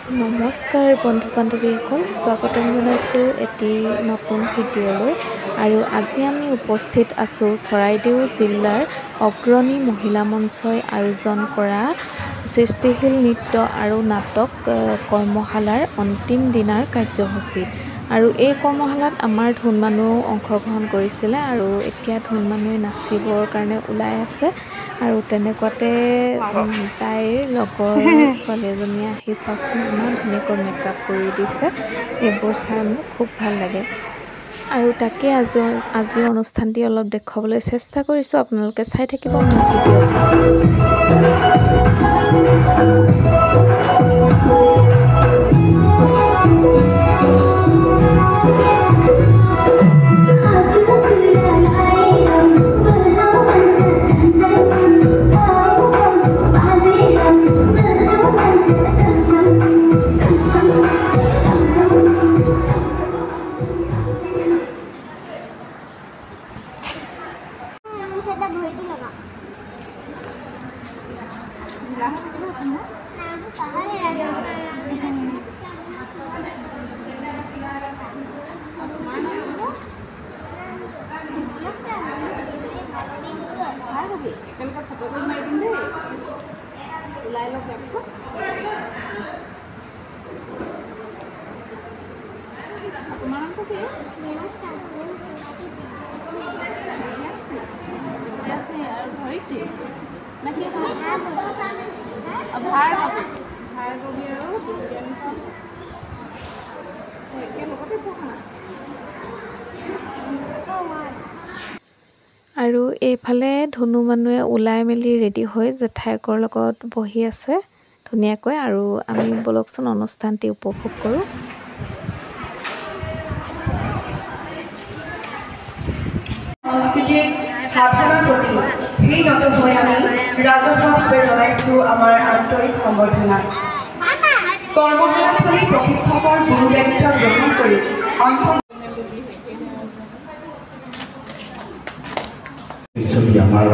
নমস্কাৰ বন্ধু বান্ধৱীসকল, স্বাগতম জনাইছোঁ এটি নতুন ভিডিঅ'লৈ। আৰু আজি আমি উপস্থিত আছোঁ চৰাইদেউ জিলাৰ অগ্ৰণী মহিলা মঞ্চই আয়োজন কৰা সৃষ্টিশীল নৃত্য আৰু নাটক কৰ্মশালাৰ অন্তিম দিনাৰ কাৰ্যসূচীত। আৰু এই কৰ্মশালাত আমাৰ ধুন মানুহেও অংশগ্ৰহণ কৰিছিলে আৰু এতিয়া ধুন মানুহে নাচিবৰ কাৰণে ওলাই আছে। আৰু তেনেকুৱাতে তাইৰ লগৰ ছোৱালী এজনীয়ে আহি চাওকচোন ইমান ধুনীয়াকৈ মেকআপ কৰি দিছে। এইবোৰ চাই মোৰ খুব ভাল লাগে। আৰু তাকে আজিৰ অনুষ্ঠানটি অলপ দেখুৱাবলৈ চেষ্টা কৰিছোঁ। আপোনালোকে চাই থাকিব মোৰ ভিডিঅ'টি। আৰু এইফালে ধুনু মানুহে ওলাই মেলি ৰেডি হৈ জেঠাইকৰ লগত বহি আছে ধুনীয়াকৈ। আৰু আমি বলকচোন অনুষ্ঠানটি উপভোগ কৰোঁ। সংস্কৃতিৰ সাধনাৰ প্ৰতি নত হৈ আমি ৰাজহুৱাভাৱে জনাইছোঁ আমাৰ আন্তৰিক সম্বৰ্ধনা। কৰ্মশালাস্থলী প্ৰশিক্ষকৰ গুৰুদায়িত্ব গ্ৰহণ কৰি অঞ্চল ছবি আমাৰ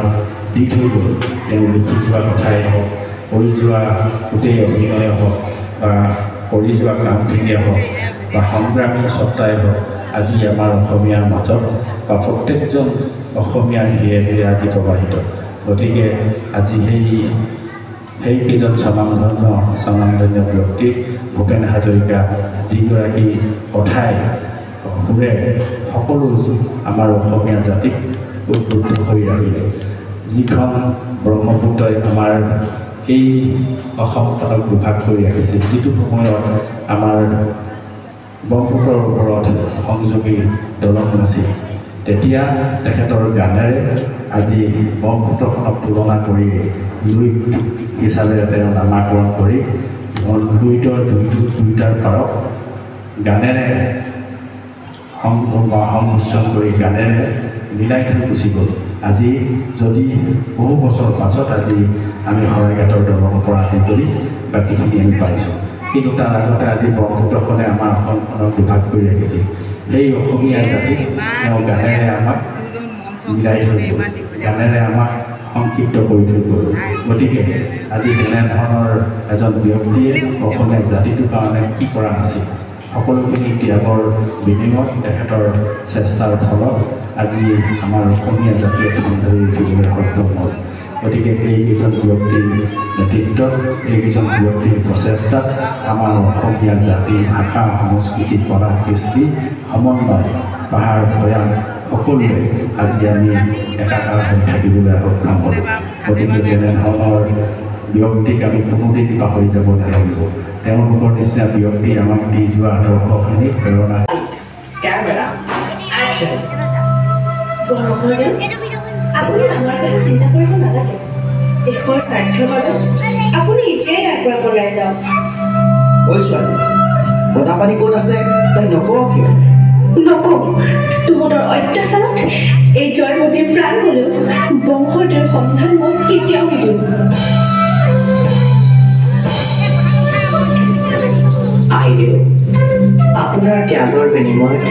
দি থৈ গ'ল। তেওঁ লিখি যোৱা কথাই হওক, কৰি যোৱা গোটেই অভিনয়ে হওক বা কৰি যোৱা কামখিনিয়ে হওক বা সংগ্ৰামী সত্তাই হওক, আজি আমাৰ অসমীয়াৰ মাজত বা প্ৰত্যেকজন অসমীয়াৰ ধীৰে ধীৰে আজি প্ৰবাহিত। গতিকে আজি সেইকেইজন স্বনামধন্য ব্যক্তি ভূপেন হাজৰিকা, যিগৰাকী কথাই সুৰে সকলো আমাৰ অসমীয়া জাতিক উদ্বুদ্ধ হৈ ৰাখিলে। যিখন ব্ৰহ্মপুত্ৰই আমাৰ এই অসমখনক দুভাগ কৰি ৰাখিছিল, যিটো সময়ত আমাৰ ব্ৰহ্মপুত্ৰৰ ওপৰত সংযোগী দলং নাছিল, তেতিয়া তেখেতৰ গানেৰে আজি ব্ৰহ্মপুত্ৰখনক তুলনা কৰি লুইত হিচাপে তেওঁ নামাকৰণ কৰি দুয়োটাৰ পাৰক গানেৰে সংমিশ্ৰণ কৰি গানেৰে মিলাই থৈ গুচি গ'ল। আজি যদি বহু বছৰ পাছত আজি আমি শৰাইঘাটৰ দলঙৰ পৰা আদি কৰি বাকীখিনি আমি পাইছোঁ, কিন্তু তাৰ আগতে আজি ব্ৰহ্মপুত্ৰখনে আমাৰ অসমখনক দুভাগ কৰি ৰাখিছিল। সেই অসমীয়া জাতিক তেওঁ গানেৰে আমাক মিলাই থৈ গ'ল, গানেৰে আমাক সংক্ষিপ্ত কৰি থৈ গ'ল। গতিকে আজি তেনেধৰণৰ এজন ব্যক্তিয়ে অসমীয়া জাতিটোৰ কাৰণে কি কৰা নাছিল, সকলোখিনি ত্যাগৰ বিনিময়ত তেখেতৰ চেষ্টাৰ ফলত আজি আমাৰ অসমীয়া জাতিয়ে ঠন ধৰি উঠিবলৈ সক্ষম হ'ল। গতিকে এইকেইজন ব্যক্তিৰ নেতৃত্বত, এইকেইজন ব্যক্তিৰ প্ৰচেষ্টাত আমাৰ অসমীয়া জাতি, ভাষা, সংস্কৃতি, কলা, কৃষ্টি, সমন্বয়, পাহাৰ, ভৈয়াম সকলোৱে আজি আমি একাকাৰ হৈ থাকিবলৈ সক্ষম হ'লোঁ। গতিকে তেনেধৰণৰ ব্যক্তিক আমি কোনোদিন পাহৰি যাব নালাগিব। তেওঁলোকৰ নিচিনা ব্যক্তি আমাক দি যোৱা আদৰ্শখিনি প্ৰেৰণা। আপুনি আমাৰ কথা চিন্তা কৰিব নালাগে। দেশৰ স্বাৰ্থৰ বাবে আপুনি এতিয়াই ইয়াৰ পৰা পলাই যাওক। ঐ ছোৱালী, বনা পানী ক'ত আছে তই নকওঁ কিয়? নকওঁ। তোমালোকৰ অত্যাচাৰত এই জয়মতীৰ প্ৰাণ হ'লেও বংশটোৰ সন্ধান মই কেতিয়াও নিদিওঁ। আইদেউ, আপোনাৰ ত্যাগৰ বিনিময়ত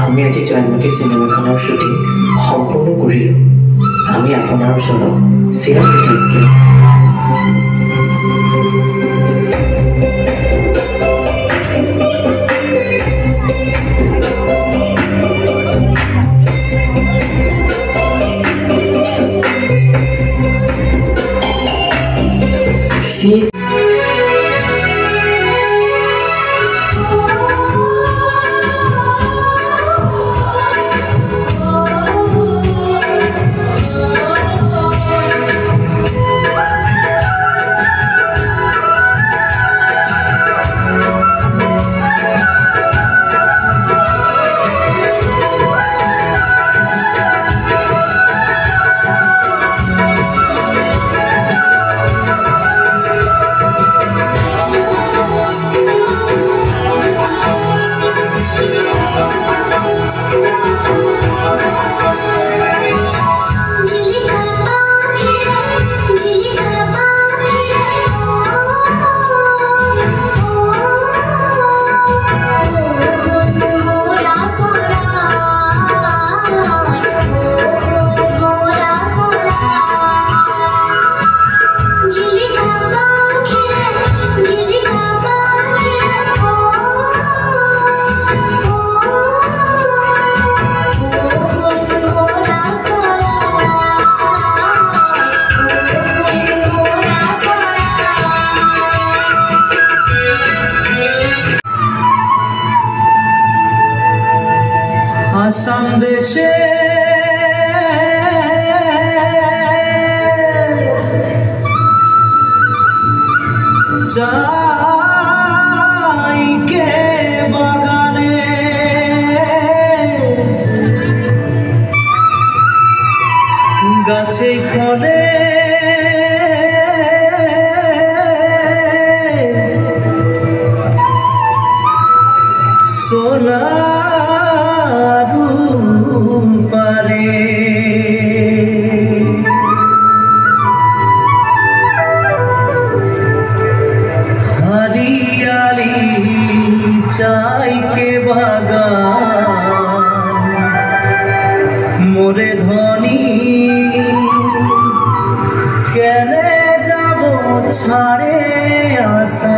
আমি আজি জয়মতী চিনেমাখনৰ শ্বুটিং সম্পূৰ্ণ কৰিলোঁ। আমি আপোনাৰ ওচৰত চিৰকৃতজ্ঞ। গাছে ফলে সোনারু পারে हरियाली चाय के बागान मोरे धनी केने जाबो छाड़े आशा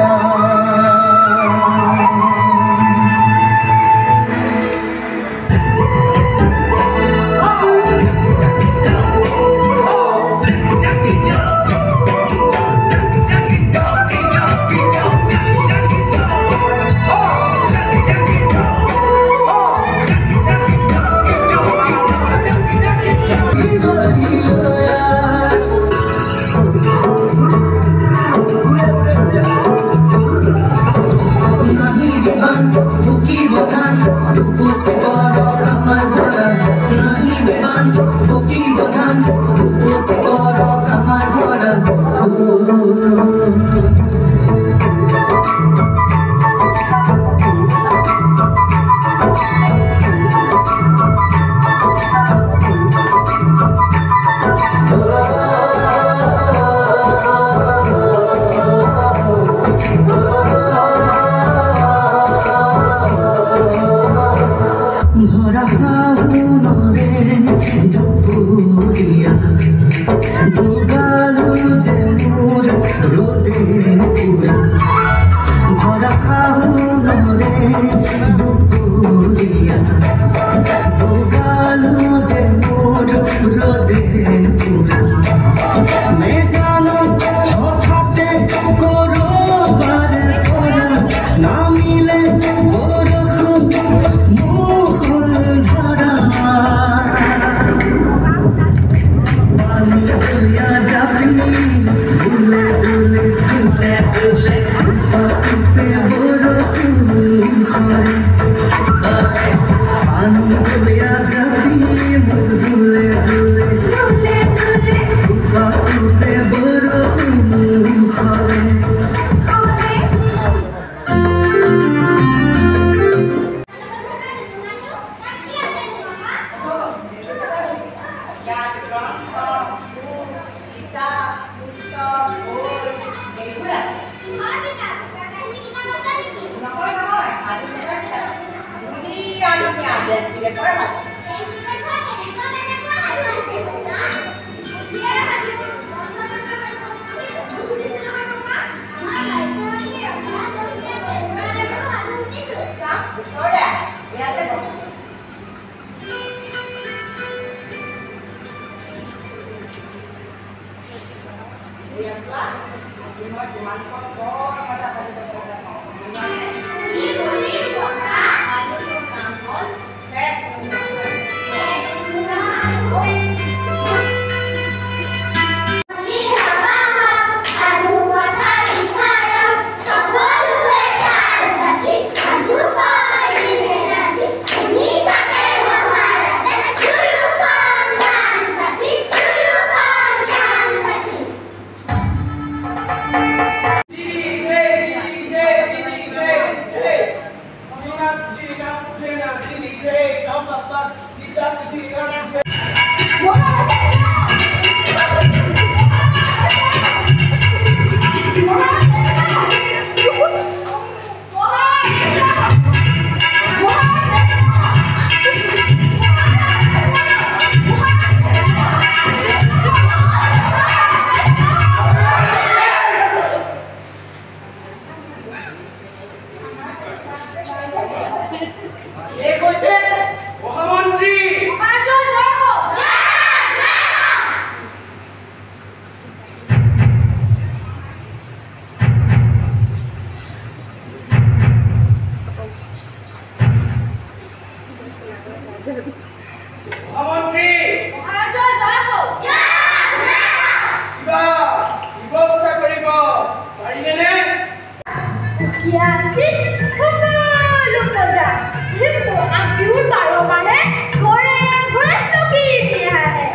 বিহুৰ বাৰৰ কাৰণে ঘৰে ঘৰে টকি দিয়া আহে।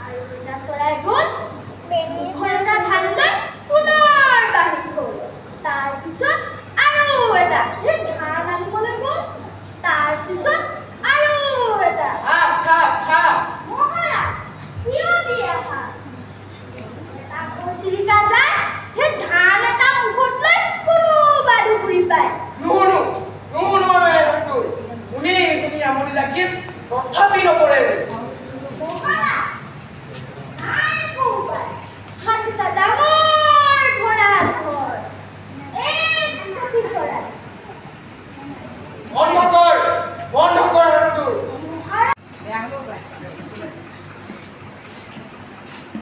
আৰু এটা চৰাই গ'ল ঘৰটা ধান